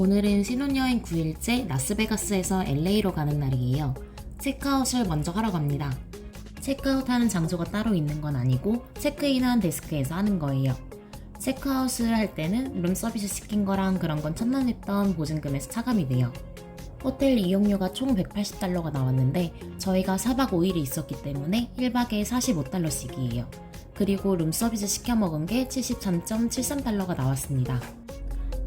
오늘은 신혼여행 9일째 라스베가스에서 LA로 가는 날이에요. 체크아웃을 먼저 하러 갑니다. 체크아웃하는 장소가 따로 있는 건 아니고 체크인한 데스크에서 하는 거예요. 체크아웃을 할 때는 룸서비스 시킨 거랑 그런 건 첫날 냈던 보증금에서 차감이 돼요. 호텔 이용료가 총 180달러가 나왔는데 저희가 4박 5일이 있었기 때문에 1박에 45달러씩이에요. 그리고 룸서비스 시켜 먹은 게 73.73달러가 나왔습니다.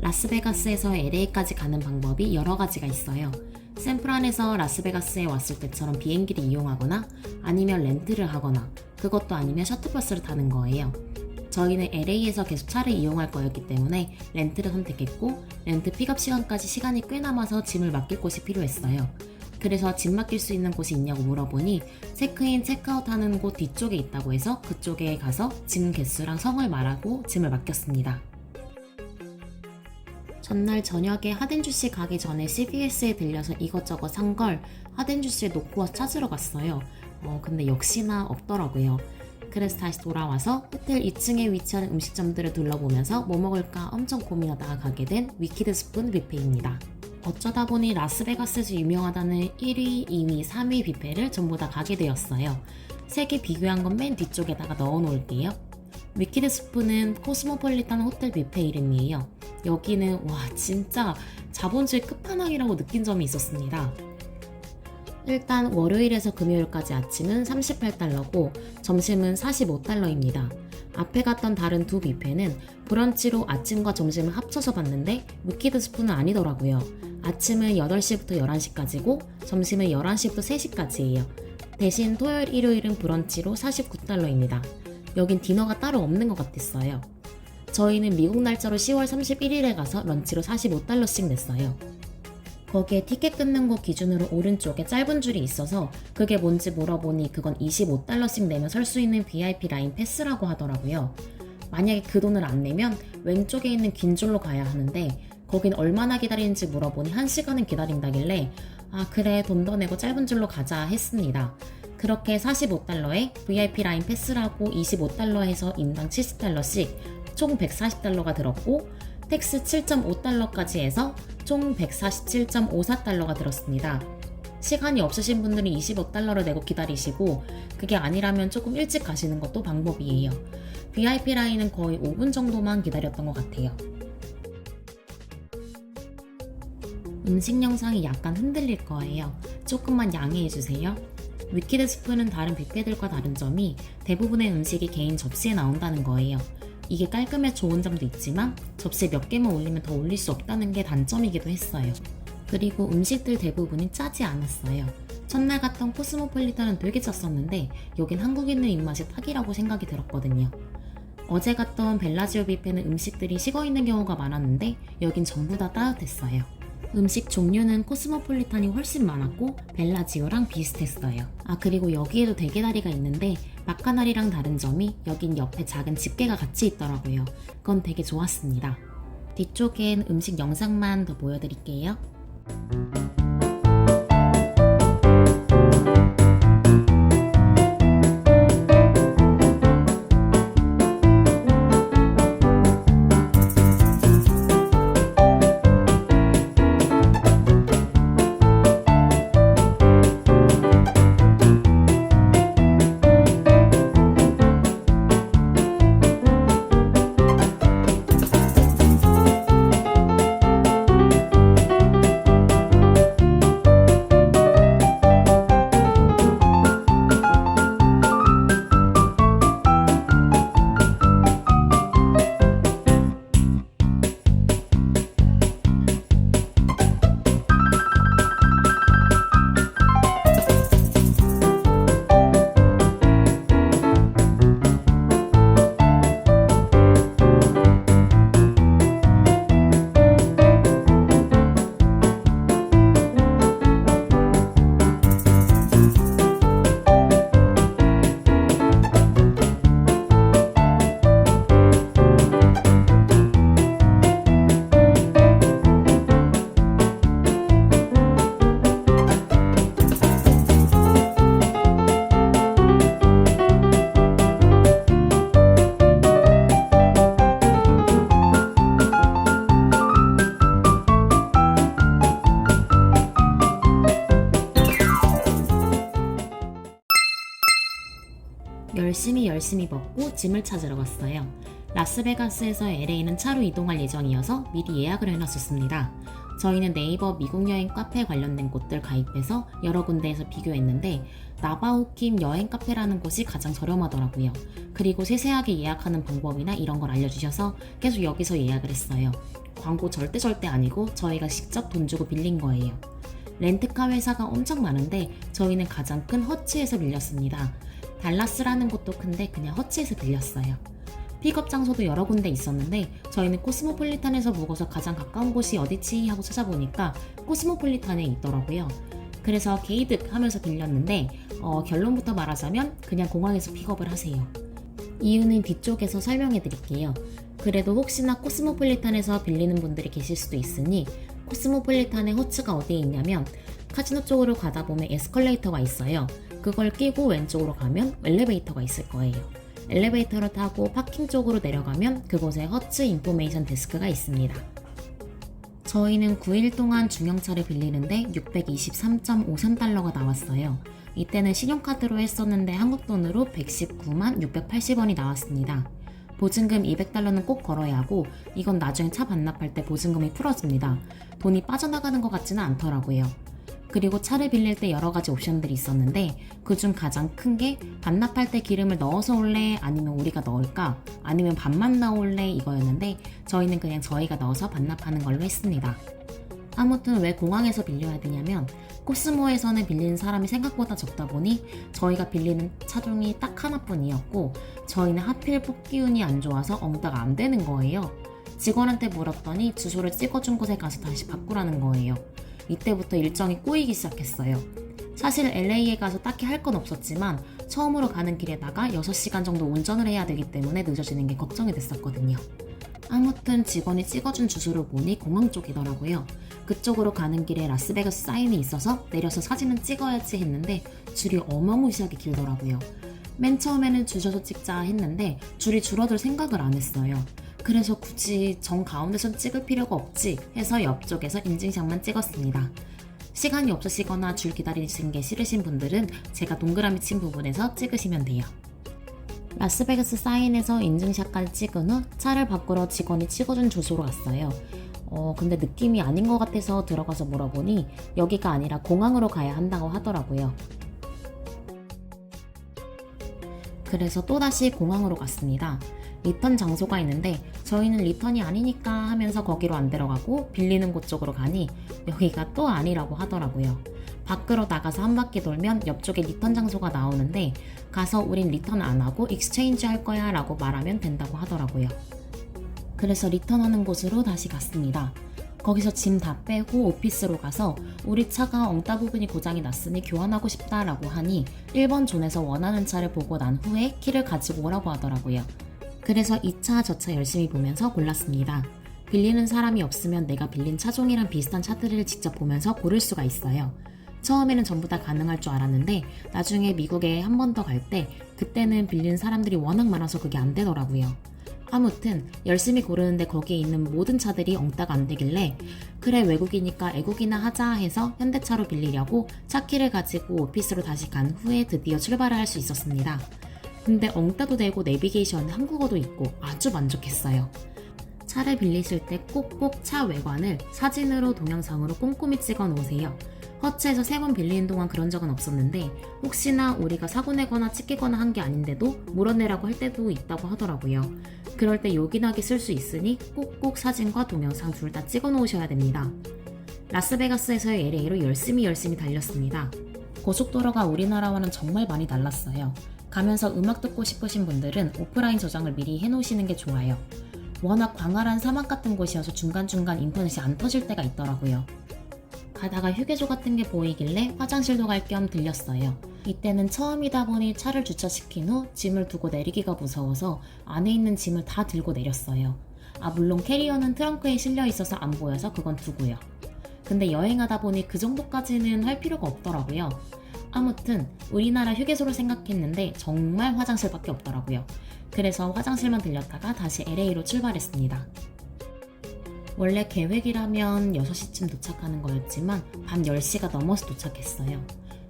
라스베가스에서 LA까지 가는 방법이 여러 가지가 있어요. 샌프란에서 라스베가스에 왔을 때처럼 비행기를 이용하거나 아니면 렌트를 하거나 그것도 아니면 셔틀버스를 타는 거예요. 저희는 LA에서 계속 차를 이용할 거였기 때문에 렌트를 선택했고 렌트 픽업 시간까지 시간이 꽤 남아서 짐을 맡길 곳이 필요했어요. 그래서 짐 맡길 수 있는 곳이 있냐고 물어보니 체크인, 체크아웃 하는 곳 뒤쪽에 있다고 해서 그쪽에 가서 짐 개수랑 성을 말하고 짐을 맡겼습니다. 전날 저녁에 하덴주시 가기 전에 CVS에 들려서 이것저것 산 걸 하덴주시에 놓고 와서 찾으러 갔어요. 근데 역시나 없더라고요. 그래서 다시 돌아와서 호텔 2층에 위치한 음식점들을 둘러보면서 뭐 먹을까 엄청 고민하다가 가게 된 위키드 스푼 뷔페입니다. 어쩌다 보니 라스베가스에서 유명하다는 1위, 2위, 3위 뷔페를 전부 다 가게 되었어요. 3개 비교한 건 맨 뒤쪽에다가 넣어 놓을게요. 위키드 스푼은 코스모폴리탄 호텔 뷔페 이름이에요. 여기는 와 진짜 자본주의 끝판왕이라고 느낀 점이 있었습니다. 일단 월요일에서 금요일까지 아침은 38달러고 점심은 45달러입니다. 앞에 갔던 다른 두 뷔페는 브런치로 아침과 점심을 합쳐서 봤는데 위키드 스푼은 아니더라고요. 아침은 8시부터 11시까지고 점심은 11시부터 3시까지예요. 대신 토요일, 일요일은 브런치로 49달러입니다. 여긴 디너가 따로 없는 것 같았어요. 저희는 미국 날짜로 10월 31일에 가서 런치로 45달러씩 냈어요. 거기에 티켓 끊는 곳 기준으로 오른쪽에 짧은 줄이 있어서 그게 뭔지 물어보니 그건 25달러씩 내면 설 수 있는 VIP 라인 패스라고 하더라고요. 만약에 그 돈을 안 내면 왼쪽에 있는 긴 줄로 가야 하는데 거긴 얼마나 기다리는지 물어보니 1시간은 기다린다길래 아 그래 돈 더 내고 짧은 줄로 가자 했습니다. 그렇게 45달러에 VIP 라인 패스라고 25달러 해서 인당 70달러씩 총 140달러가 들었고 텍스 7.5달러까지 해서 총 147.54달러가 들었습니다. 시간이 없으신 분들은 25달러를 내고 기다리시고 그게 아니라면 조금 일찍 가시는 것도 방법이에요. VIP 라인은 거의 5분 정도만 기다렸던 것 같아요. 음식 영상이 약간 흔들릴 거예요. 조금만 양해해주세요. 위키드 스푼은 다른 뷔페들과 다른 점이 대부분의 음식이 개인 접시에 나온다는 거예요. 이게 깔끔해 좋은 점도 있지만 접시에 몇 개만 올리면 더 올릴 수 없다는 게 단점이기도 했어요. 그리고 음식들 대부분이 짜지 않았어요. 첫날 갔던 코스모폴리탄은 되게 짰었는데 여긴 한국인의 입맛이 딱이라고 생각이 들었거든요. 어제 갔던 벨라지오 뷔페는 음식들이 식어있는 경우가 많았는데 여긴 전부 다 따뜻했어요. 음식 종류는 코스모폴리탄이 훨씬 많았고 벨라지오랑 비슷했어요. 그리고 여기에도 대게다리가 있는데 마카나리랑 다른 점이 여긴 옆에 작은 집게가 같이 있더라고요. 그건 되게 좋았습니다. 뒤쪽엔 음식 영상만 더 보여드릴게요. 열심히 먹고 짐을 찾으러 갔어요. 라스베가스에서 LA는 차로 이동할 예정이어서 미리 예약을 해놨었습니다. 저희는 네이버 미국 여행 카페 관련된 곳들 가입해서 여러 군데에서 비교했는데 나바호킴 여행 카페라는 곳이 가장 저렴하더라고요. 그리고 세세하게 예약하는 방법이나 이런 걸 알려주셔서 계속 여기서 예약을 했어요. 광고 절대 아니고 저희가 직접 돈 주고 빌린 거예요. 렌트카 회사가 엄청 많은데 저희는 가장 큰 허츠에서 빌렸습니다. 달라스라는 곳도 큰데 그냥 허츠에서 빌렸어요. 픽업 장소도 여러 군데 있었는데 저희는 코스모폴리탄에서 묵어서 가장 가까운 곳이 어디지 하고 찾아보니까 코스모폴리탄에 있더라고요. 그래서 게이득 하면서 빌렸는데 결론부터 말하자면 그냥 공항에서 픽업을 하세요. 이유는 뒤쪽에서 설명해 드릴게요. 그래도 혹시나 코스모폴리탄에서 빌리는 분들이 계실 수도 있으니 코스모폴리탄의 허츠가 어디에 있냐면 카지노 쪽으로 가다 보면 에스컬레이터가 있어요. 그걸 끼고 왼쪽으로 가면 엘리베이터가 있을 거예요. 엘리베이터를 타고 파킹 쪽으로 내려가면 그곳에 허츠 인포메이션 데스크가 있습니다. 저희는 9일 동안 중형차를 빌리는데 623.53달러가 나왔어요. 이때는 신용카드로 했었는데 한국 돈으로 119만 680원이 나왔습니다. 보증금 200달러는 꼭 걸어야 하고 이건 나중에 차 반납할 때 보증금이 풀어집니다. 돈이 빠져나가는 것 같지는 않더라고요. 그리고 차를 빌릴 때 여러 가지 옵션들이 있었는데 그중 가장 큰 게 반납할 때 기름을 넣어서 올래 아니면 우리가 넣을까 아니면 반만 넣을래 이거였는데 저희는 그냥 저희가 넣어서 반납하는 걸로 했습니다. 아무튼 왜 공항에서 빌려야 되냐면 코스모에서는 빌리는 사람이 생각보다 적다 보니 저희가 빌리는 차종이 딱 하나뿐이었고 저희는 하필 뽑기운이 안 좋아서 엉따가 안 되는 거예요. 직원한테 물었더니 주소를 찍어준 곳에 가서 다시 바꾸라는 거예요. 이때부터 일정이 꼬이기 시작했어요. 사실 LA에 가서 딱히 할 건 없었지만 처음으로 가는 길에다가 6시간 정도 운전을 해야 되기 때문에 늦어지는 게 걱정이 됐었거든요. 아무튼 직원이 찍어준 주소를 보니 공항 쪽이더라고요. 그쪽으로 가는 길에 라스베가스 사인이 있어서 내려서 사진은 찍어야지 했는데 줄이 어마무시하게 길더라고요. 맨 처음에는 주셔서 찍자 했는데 줄이 줄어들 생각을 안 했어요. 그래서 굳이 정 가운데선 찍을 필요가 없지 해서 옆쪽에서 인증샷만 찍었습니다. 시간이 없으시거나 줄 기다리시는 게 싫으신 분들은 제가 동그라미 친 부분에서 찍으시면 돼요. 라스베가스 사인에서 인증샷까지 찍은 후 차를 바꾸러 직원이 찍어준 주소로 갔어요. 근데 느낌이 아닌 것 같아서 들어가서 물어보니 여기가 아니라 공항으로 가야 한다고 하더라고요. 그래서 또다시 공항으로 갔습니다. 리턴 장소가 있는데 저희는 리턴이 아니니까 하면서 거기로 안 들어가고 빌리는 곳 쪽으로 가니 여기가 또 아니라고 하더라고요. 밖으로 나가서 한 바퀴 돌면 옆쪽에 리턴 장소가 나오는데 가서 우린 리턴 안 하고 익스체인지 할 거야 라고 말하면 된다고 하더라고요. 그래서 리턴하는 곳으로 다시 갔습니다. 거기서 짐 다 빼고 오피스로 가서 우리 차가 엉따 부분이 고장이 났으니 교환하고 싶다 라고 하니 1번 존에서 원하는 차를 보고 난 후에 키를 가지고 오라고 하더라고요. 그래서 이 차 저 차 열심히 보면서 골랐습니다. 빌리는 사람이 없으면 내가 빌린 차종이랑 비슷한 차들을 직접 보면서 고를 수가 있어요. 처음에는 전부 다 가능할 줄 알았는데 나중에 미국에 한 번 더 갈 때 그때는 빌리는 사람들이 워낙 많아서 그게 안 되더라고요. 아무튼 열심히 고르는데 거기에 있는 모든 차들이 엉따가 안 되길래 그래 외국이니까 애국이나 하자 해서 현대차로 빌리려고 차키를 가지고 오피스로 다시 간 후에 드디어 출발을 할 수 있었습니다. 근데 엉따도 되고 내비게이션 한국어도 있고 아주 만족했어요. 차를 빌리실 때 꼭꼭 차 외관을 사진으로 동영상으로 꼼꼼히 찍어 놓으세요. 허츠에서 3번 빌리는 동안 그런 적은 없었는데 혹시나 우리가 사고 내거나 찍히거나 한 게 아닌데도 물어내라고 할 때도 있다고 하더라고요. 그럴 때 요긴하게 쓸 수 있으니 꼭꼭 사진과 동영상 둘 다 찍어 놓으셔야 됩니다. 라스베가스에서의 LA로 열심히 달렸습니다. 고속도로가 우리나라와는 정말 많이 달랐어요. 가면서 음악 듣고 싶으신 분들은 오프라인 저장을 미리 해놓으시는 게 좋아요. 워낙 광활한 사막 같은 곳이어서 중간중간 인터넷이 안 터질 때가 있더라고요. 가다가 휴게소 같은 게 보이길래 화장실도 갈 겸 들렸어요. 이때는 처음이다 보니 차를 주차시킨 후 짐을 두고 내리기가 무서워서 안에 있는 짐을 다 들고 내렸어요. 물론 캐리어는 트렁크에 실려 있어서 안 보여서 그건 두고요. 근데 여행하다 보니 그 정도까지는 할 필요가 없더라고요. 아무튼 우리나라 휴게소를 생각했는데 정말 화장실밖에 없더라고요. 그래서 화장실만 들렸다가 다시 LA로 출발했습니다. 원래 계획이라면 6시쯤 도착하는 거였지만 밤 10시가 넘어서 도착했어요.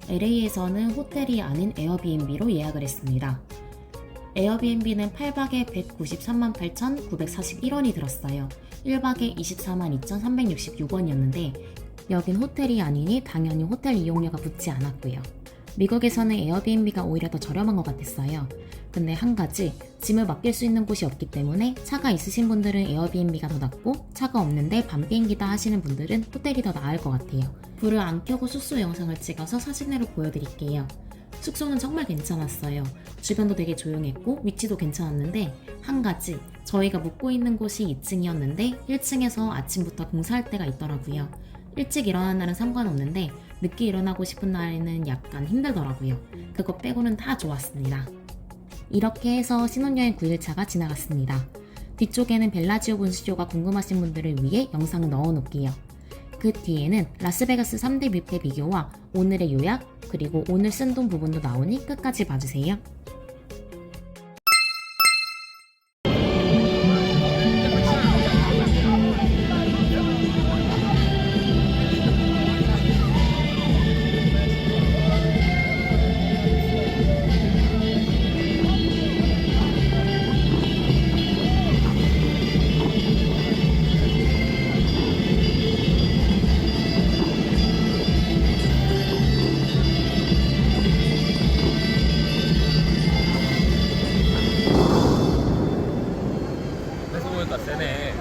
LA에서는 호텔이 아닌 에어비앤비로 예약을 했습니다. 에어비앤비는 8박에 193만 8,941원이 들었어요. 1박에 24만 2,366원이었는데 여긴 호텔이 아니니 당연히 호텔 이용료가 붙지 않았고요. 미국에서는 에어비앤비가 오히려 더 저렴한 것 같았어요. 근데 한 가지, 짐을 맡길 수 있는 곳이 없기 때문에 차가 있으신 분들은 에어비앤비가 더 낫고 차가 없는데 밤 비행기다 하시는 분들은 호텔이 더 나을 것 같아요. 불을 안 켜고 숙소 영상을 찍어서 사진으로 보여드릴게요. 숙소는 정말 괜찮았어요. 주변도 되게 조용했고 위치도 괜찮았는데 한 가지, 저희가 묵고 있는 곳이 2층이었는데 1층에서 아침부터 공사할 때가 있더라고요. 일찍 일어나는 날은 상관없는데 늦게 일어나고 싶은 날에는 약간 힘들더라고요. 그거 빼고는 다 좋았습니다. 이렇게 해서 신혼여행 9일차가 지나갔습니다. 뒤쪽에는 벨라지오 분수쇼가 궁금하신 분들을 위해 영상을 넣어놓을게요. 그 뒤에는 라스베가스 3대 뷔페 비교와 오늘의 요약, 그리고 오늘 쓴 돈 부분도 나오니 끝까지 봐주세요. 해서 보니까 세네.